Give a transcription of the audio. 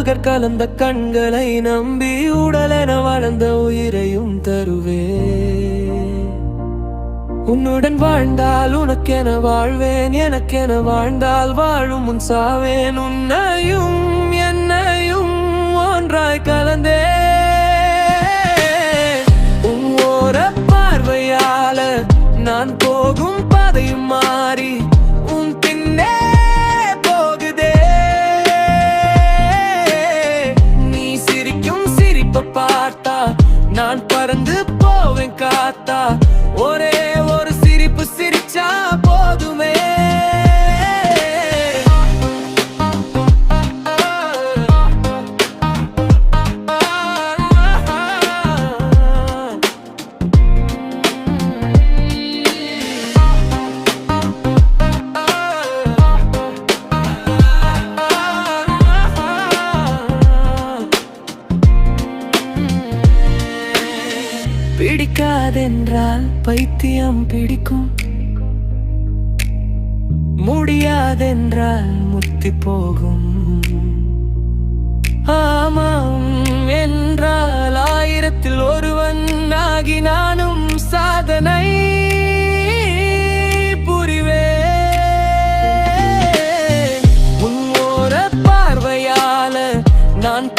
அழகர் கலந்த கண்களை நம்பி உடலென வளர்ந்த உயிரையும் தருவே. உன்னுடன் வாழ்ந்தால் உனக்கென வாழ்வேன், எனக்கென வாழ்ந்தால் வாழும் முன் சாவேன். உன்னையும் என்னையும் ஒன்றாய் கலந்தே உன் ஓர பார்வையால நான் போகும் பாதையும் மாறி உன் பின்னே போகுதே. நீ சிரிக்கும் சிரிப்பை பார்த்தா நான் பறந்து போவேன் காத்தா. ஒரே ஒரு சிரிப்பு சிரிச்சா போதுமே. பிடிக்காதென்றால் பைத்தியம் பிடிக்கும், முடியாதென்றால் முத்தி போகும். ஆமாம் என்றால் 1000-ல் ஒருவன் ஆகி நானும் சாதனை புரிவே. உன் ஓர பார்வையால நான்